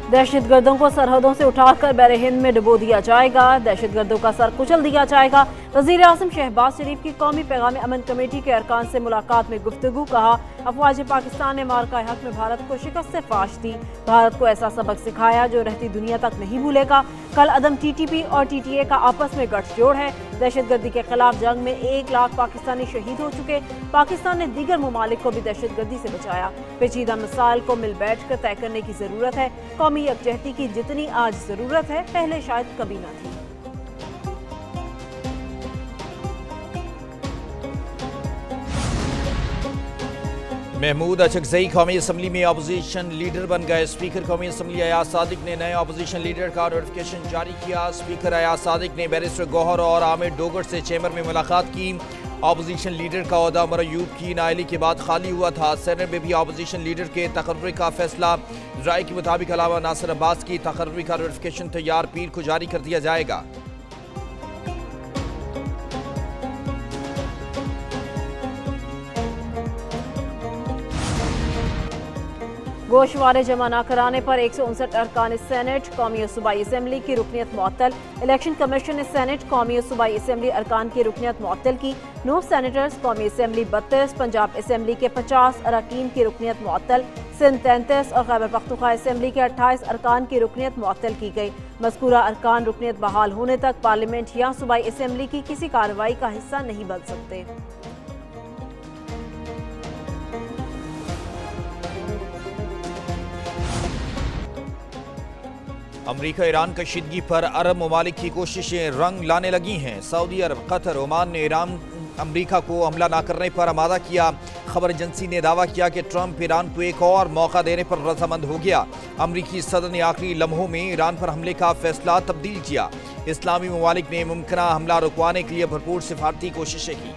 दहशतगर्दों को सरहदों से उठाकर बहरे हिंद में डुबो दिया जाएगा, दहशतगर्दों का सर कुचल दिया जाएगा। वजीर आजम शहबाज शरीफ की कौमी पैगाम अमन कमेटी के अरकान से मुलाकात में गुफ्तगू। कहा, अफवाज पाकिस्तान ने मार्का हक में भारत को शिकस्त से फाश दी, भारत को ऐसा सबक सिखाया जो रहती दुनिया तक नहीं भूलेगा। कल अदम TTP और TTA का आपस में गठजोड़ है। दहशतगर्दी के खिलाफ जंग में 1 लाख पाकिस्तानी शहीद हो चुके। पाकिस्तान ने दीगर ममालिक को भी दहशतगर्दी से बचाया। पेचीदा मसाइल को मिल बैठ कर तय करने की जरूरत है। कौमी यकजहती की जितनी आज जरूरत है, पहले शायद कभी न थी। महमूद अचकजई कौमी असम्बली में अपोजिशन लीडर बन गए। स्पीकर कौमी असम्बली अयाज सादिक ने नए अपोजिशन लीडर का नोटिफिकेशन जारी किया। स्पीकर अयाज सादिक ने बैरिस्टर गौहर और आमिर डोगर से चैम्बर में मुलाकात की। अपोजिशन लीडर का ओहदा उमर अयूब की नाअहली के बाद खाली हुआ था। सेनेट में भी अपोजिशन लीडर के तकर्रुर का फैसला। राय के मुताबिक अलावा नासिर अब्बास की तकर्रुर का नोटिफिकेशन तैयार पीर को जारी कर दिया जाएगा। गोशवारे जमा न कराने पर 159 अरकान सेनेट कौमी और सूबाई असम्बली की रुकनियत मुअत्तल। इलेक्शन कमीशन ने सेनेट कौमी और सूबाई असम्बली अरकान की रुकनियत मुअत्तल की। 9 सेनेटर्स, कौमी असम्बली 32, पंजाब असम्बली के 50 अरकान की रुकनियत मुअत्तल। सिंध 33 और खैबर पख्तूनख्वा असम्बली के 28 अरकान की रुकनियत मुअत्तल की गई। मज़कूरा अरकान रुकनियत बहाल होने तक पार्लियामेंट या सूबाई असम्बली की किसी कार्रवाई का हिस्सा नहीं बन सकते। अमरीका ईरान कशीदगी पर अरब ममालिक की कोशिशें रंग लाने लगी हैं। सऊदी अरब, कतर, ओमान ने ईरान अमरीका को हमला न करने पर आमादा किया। खबर एजेंसी ने दावा किया कि ट्रंप ईरान को एक और मौका देने पर रजामंद हो गया। अमरीकी सदर ने आखिरी लम्हों में ईरान पर हमले का फैसला तब्दील किया। इस्लामी ममालिक ने मुमकिना हमला रुकवाने के लिए भरपूर सिफारती कोशिशें की।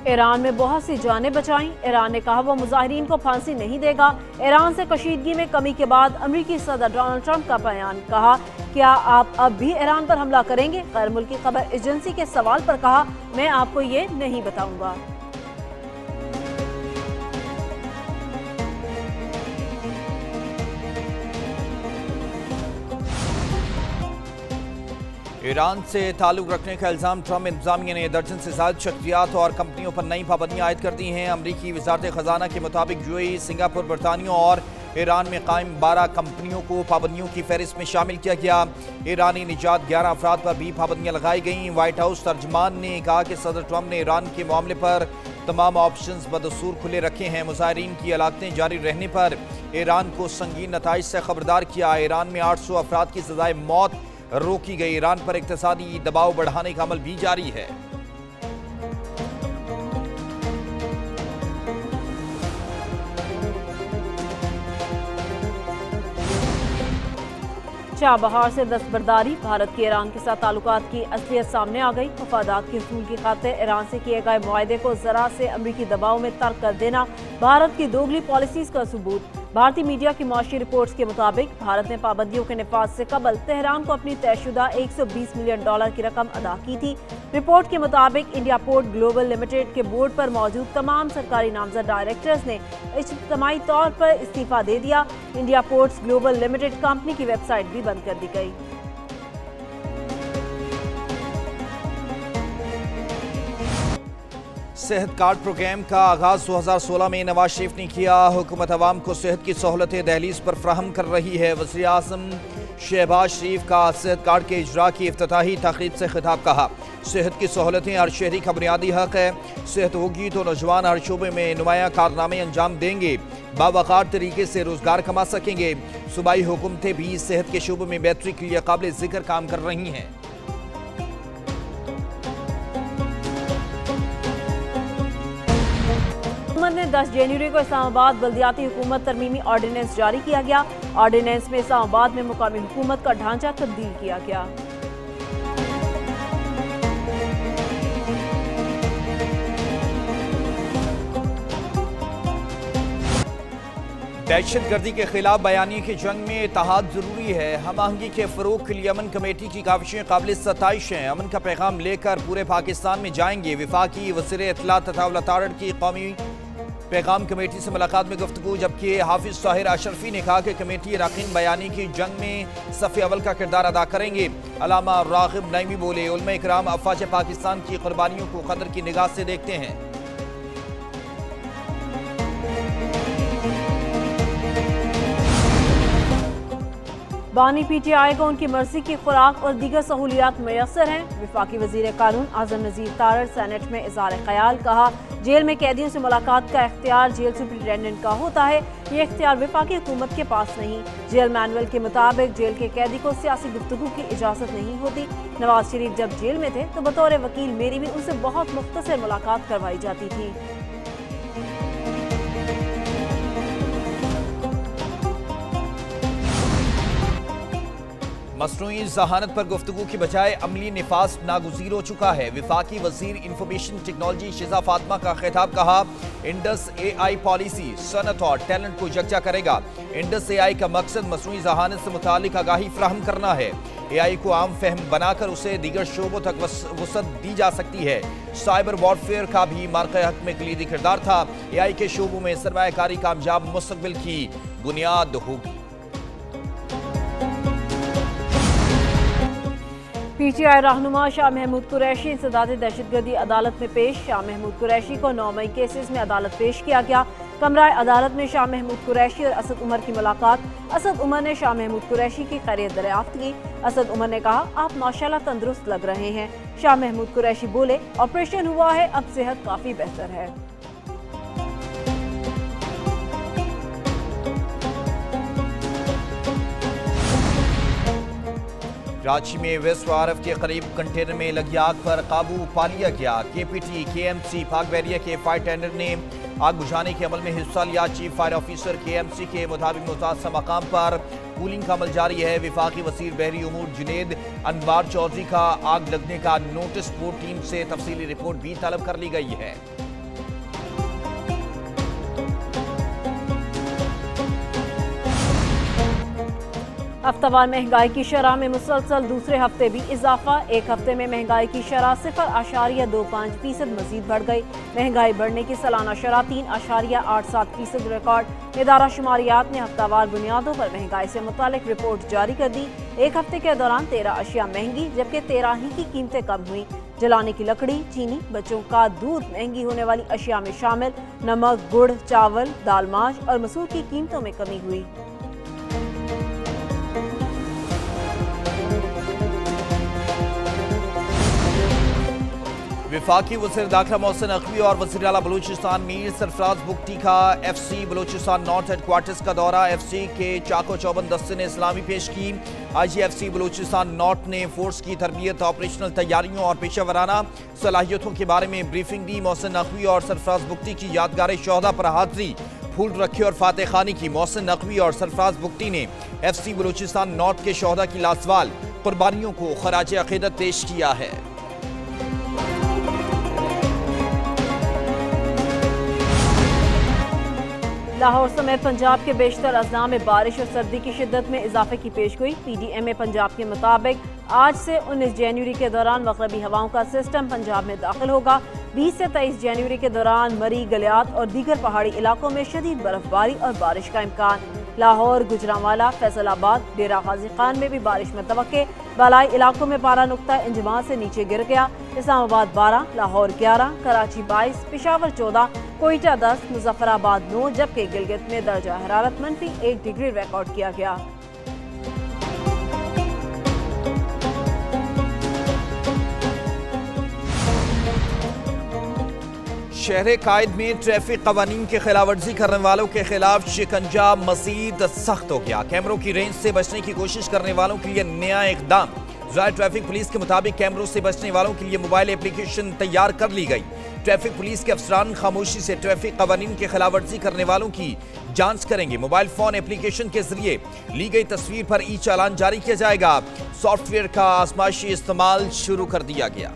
ईरान में बहुत सी जानें बचाईं। ईरान ने कहा वो मुजाहिरीन को फांसी नहीं देगा। ईरान से कशीदगी में कमी के बाद अमरीकी सदर डोनाल्ड ट्रंप का बयान। कहा, क्या आप अब भी ईरान पर हमला करेंगे? गैर मुल्की खबर एजेंसी के सवाल पर कहा, मैं आपको ये नहीं बताऊंगा। ईरान से ताल्लुक रखने का इल्ज़ाम ट्रंप इंतजामिया ने दर्जन से ज़्यादा शख्सियात और कंपनियों पर नई पाबंदियां आयद कर दी हैं। अमरीकी वजारत खजाना के मुताबिक UAE, सिंगापुर, बरतानिया और ईरान में कायम 12 कंपनियों को पाबंदियों की फहरिस्त में शामिल किया गया। ईरानी निजात 11 अफराद पर भी पाबंदियां लगाई गईं। व्हाइट हाउस तर्जमान ने कहा कि सदर ट्रंप ने ईरान के मामले पर तमाम ऑप्शंस बदसूर खुले रखे हैं। मुजाहिरीन की हलाकतें जारी रहने पर ईरान को संगीन नताइज से खबरदार किया। ईरान में 800 अफराद की सजाए मौत रोकी गई। ईरान पर इक्तिसादी दबाव बढ़ाने का अमल भी जारी है। चाबहार से दस्तबरदारी, भारत की ईरान के साथ ताल्लुकात की असलियत सामने आ गई। मफादात के हसूल की खातिर ईरान से किए गए मुआहदे को जरा से अमरीकी दबाव में तर्क कर देना भारत की दोगली पॉलिसीज का सबूत। भारतीय मीडिया की मुआशी रिपोर्ट्स के मुताबिक भारत ने पाबंदियों के नफाज से कबल तेहरान को अपनी तयशुदा $120 मिलियन की रकम अदा की थी। रिपोर्ट के मुताबिक इंडिया पोर्ट ग्लोबल लिमिटेड के बोर्ड पर मौजूद तमाम सरकारी नामजद डायरेक्टर्स ने इज्तिमाई तौर पर इस्तीफा दे दिया। India ports global limited company की वेबसाइट भी बंद कर दी गई। सेहत कार्ड प्रोग्राम का आगाज 2016 में नवाज शरीफ ने किया। हुकूमत अवाम को सेहत की सहूलतें दहलीज पर फ्राहम कर रही है। वज़ीर आज़म शहबाज शरीफ का सेहत कार्ड के इजरा की इफ्तिताही तकरीब से खिताब। कहा, सेहत की सहूलतें हर शहरी का बुनियादी हक है। सेहत होगी तो नौजवान हर शोबे में नुमाया कारनामे अंजाम देंगे, बावकार तरीके से रोजगार कमा सकेंगे। सूबाई हुकूमतें भी सेहत के शोबे में बेहतरी के लिए काबिल जिक्र काम कर रही हैं। हुकूमत ने 10 जनवरी को इस्लामाबाद बल्दियाती हुकूमत तरमीमी ऑर्डिनेंस जारी किया गया। ऑर्डिनेंस में इस्लामाबाद में मुकामी हुकूमत का ढांचा तब्दील किया गया। दहशतगर्दी के खिलाफ बयानी की जंग में इत्तेहाद जरूरी है। हम आहंगी के फरोग के लिए अमन कमेटी की काविशें काबिल सताइश हैं। अमन का पैगाम लेकर पूरे पाकिस्तान में जाएंगे। वफाकी वज़ीर इत्तला तथा उलतारड़ की कौमी पैगाम कमेटी से मुलाकात में गुफ्तगू, जबकि हाफिज ताहिर अशरफी ने कहा कि कमेटी अरकान बयानी की जंग में सफ़े अव्वल का किरदार अदा करेंगे। अलामा रागिब नईमी बोले, उलमा इकराम अफवाज पाकिस्तान की कुर्बानियों को कदर की निगाह से देखते हैं। बानी PTI को उनकी मर्जी की खुराक और दीगर सहूलियात मैसर हैं। वफाकी वजीर कानून आजम नज़ीर तारड़ सेनेट में इज़हार ख्याल, कहा जेल में कैदियों से मुलाकात का इख्तियार जेल सुप्रिटेंडेंट का होता है, ये इख्तियार वफाकी हुकूमत के पास नहीं। जेल मैनुअल के मुताबिक जेल के कैदी को सियासी गुफ्तगू की इजाज़त नहीं होती। नवाज शरीफ जब जेल में थे तो बतौर वकील मेरी भी उनसे बहुत मुख्तसर मुलाकात करवाई जाती थी। मसनूई जहानत पर गुफ्तगू की बजाय अमली निफास नागुज़ीर हो चुका है। वफाकी वजीर इंफॉर्मेशन टेक्नोलॉजी शिजा फातिमा का खिताब, कहा इंडस AI पॉलिसी सनत और टैलेंट को यकजा करेगा। इंडस AI का मकसद मसनूई जहानत से मुतालिक आगाही फ्राहम करना है। AI को आम फहम बनाकर उसे दीगर शोबों तक वसअत दी जा सकती है। साइबर वॉरफेयर का भी मार्के हक में कलीदी किरदार था। AI के शोबों में सरमायाकारी कामयाब मुस्तकबिल की बुनियाद होगी। PTI रहनुमा शाह महमूद कुरैशी इंसदाद दहशतगर्दी अदालत में पेश। शाह महमूद कुरैशी को 9 मई केसेस में अदालत पेश किया गया। कमरा अदालत में शाह महमूद कुरैशी और असद उमर की मुलाकात। असद उमर ने शाह महमूद कुरैशी की खैरियत दरियाफ्त की। असद उमर ने कहा, आप माशाल्लाह तंदुरुस्त लग रहे हैं। शाह महमूद कुरैशी बोले, ऑपरेशन हुआ है, अब सेहत काफी बेहतर है। कराची में वेस्ट वारफ के करीब कंटेनर में लगी आग पर काबू पा लिया गया। KPT KMC पाक बहरिया के फायर टेंडर ने आग बुझाने के अमल में हिस्सा लिया। चीफ फायर ऑफिसर KMC के मुताबिक मुतासा मकाम पर कूलिंग का अमल जारी है। वफाकी वजीर बहरी उमूर जुनेद अनवार चौधरी का आग लगने का नोटिस बोर्ड टीम से तफसीली रिपोर्ट भी तलब कर ली गई है। हफ्तावार महंगाई की शरह में मुसलसल दूसरे हफ्ते भी इजाफा। एक हफ्ते में महंगाई की शरह 0.25% मजीद बढ़ गई। महंगाई बढ़ने की सालाना शरह 3.87% रिकॉर्ड। इदारा शुमारियात ने हफ्तावार बुनियादों पर महंगाई से मुतालिक रिपोर्ट जारी कर दी। एक हफ्ते के दौरान 13 अशिया महंगी, जबकि 13 ही की कीमतें कम हुई। जलाने की लकड़ी, चीनी, बच्चों का दूध महंगी होने वाली अशिया में शामिल। नमक, गुड़, चावल, दाल, माश और मसूर की कीमतों में कमी हुई। वफाकी वज़ीर दाखिला मोहसिन नकवी और वज़ीर आला बलूचिस्तान मीर सरफराज बुगटी का FC बलूचिस्तान नॉर्थ हेडक्वार्टर्स का दौरा। FC के चाको चौबंद दस्ते ने इस्लामी पेश की। IGFC बलूचिस्तान नॉर्थ ने फोर्स की तरबियत, ऑपरेशनल तैयारियों और पेशा वराना सलाहियतों के बारे में ब्रीफिंग दी। मोहसिन नकवी और सरफराज बुगटी की यादगार शोहदा पर हाजिरी, फूल रखे और फातह खानी की। मोहसिन नकवी और सरफराज बुगटी ने FC बलूचिस्तान नॉर्थ के शोहदा की लासवाल कुर्बानियों को खराज अकीदत पेश किया है। लाहौर समेत पंजाब के बेशतर अजला में बारिश और सर्दी की शिद्दत में इजाफे की पेशगोई। PDMA पंजाब के मुताबिक आज से 19 जनवरी के दौरान मगरबी हवाओं का सिस्टम पंजाब में दाखिल होगा। 20 से 23 जनवरी के दौरान मरी, गलियात और दीगर पहाड़ी इलाकों में शदीद बर्फबारी और बारिश का इम्कान। लाहौर, गुजरांवाला, फैसलाबाद, डेरा गाजी खान में भी बारिश मुतवक्के। बालाई इलाकों में पारा नुक्ता इंजमा से नीचे गिर गया। इस्लामाबाद 12, लाहौर 11, कराची 22, पेशावर 14, कोयटा 10, मुजफ्फराबाद 9, जबकि गिलगित में दर्जा हरारत -1 डिग्री रिकॉर्ड किया गया। शहर कायद में ट्रैफिक कवानीन की खिलाफ वर्जी करने वालों के खिलाफ शिकंजा मजीद सख्त हो गया। कैमरों की रेंज से बचने की कोशिश करने वालों के लिए नया इकदाम। ज़ाहिर ट्रैफिक पुलिस के मुताबिक कैमरों से बचने वालों के लिए मोबाइल एप्लीकेशन तैयार कर ली गई। ट्रैफिक पुलिस के अफसरान खामोशी से ट्रैफिक कवानीन की खिलाफ वर्जी करने वालों की जांच करेंगे। मोबाइल फोन एप्लीकेशन के जरिए ली गई तस्वीर पर ई चालान जारी किया जाएगा। सॉफ्टवेयर का आजमाइशी इस्तेमाल शुरू कर दिया गया।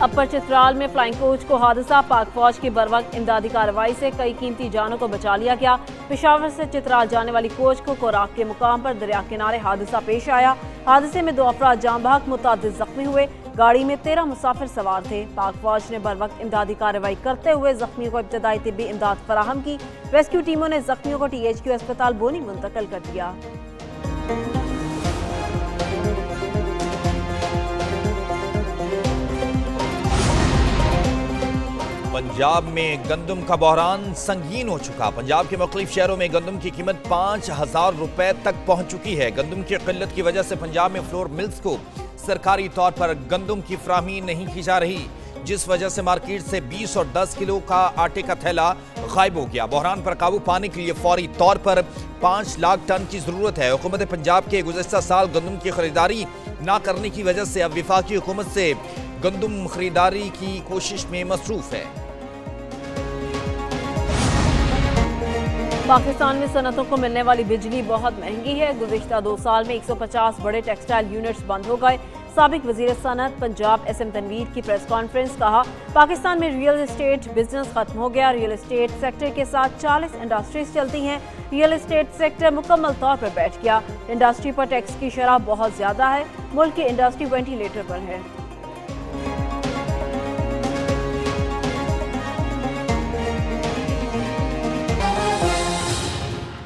अपर चित्राल में फ्लाइंग कोच को हादसा, पाक फौज की बरवक्त इमदादी कार्रवाई से कई कीमती जानों को बचा लिया गया। पेशावर से चित्राल जाने वाली कोच को कोराक के मुकाम पर दरिया किनारे हादसा पेश आया। हादसे में 2 अफराद जाँ बहक, मुतअद्दिद जख्मी हुए। गाड़ी में 13 मुसाफिर सवार थे। पाक फौज ने बरवक्त इमदादी कार्रवाई करते हुए जख्मियों को इब्तदाई तिब्बी इमदाद फराहम की। रेस्क्यू टीमों ने जख्मियों को THQ अस्पताल बोनी मुंतकिल कर दिया। पंजाब में गंदम का बहरान संगीन हो चुका। पंजाब के मुख्तलिफ शहरों में गंदम की कीमत 5,000 रुपए तक पहुंच चुकी है। गंदम की किल्लत की वजह से पंजाब में फ्लोर मिल्स को सरकारी तौर पर गंदम की फराहमी नहीं की जा रही, जिस वजह से मार्केट से 20 और 10 किलो का आटे का थैला गायब हो गया। बहरान पर काबू पाने के लिए फौरी तौर पर 5 लाख टन की जरूरत है। हुकूमत पंजाब के गुज़श्ता साल गंदम की खरीदारी न करने की वजह से अब वफाकी हुकूमत से गंदम खरीदारी की कोशिश में मसरूफ है। पाकिस्तान में सनतों को मिलने वाली बिजली बहुत महंगी है। गुज़िश्ता 2 साल में 150 बड़े टेक्सटाइल यूनिट्स बंद हो गए। साबिक वज़ीर सनत पंजाब SM तनवीर की प्रेस कॉन्फ्रेंस, कहा पाकिस्तान में रियल एस्टेट बिजनेस खत्म हो गया। रियल एस्टेट सेक्टर के साथ 40 इंडस्ट्रीज चलती हैं। रियल एस्टेट सेक्टर मुकम्मल तौर पर बैठ गया। इंडस्ट्री पर टैक्स की शरह बहुत ज़्यादा है। मुल्क की इंडस्ट्री वेंटिलेटर पर है।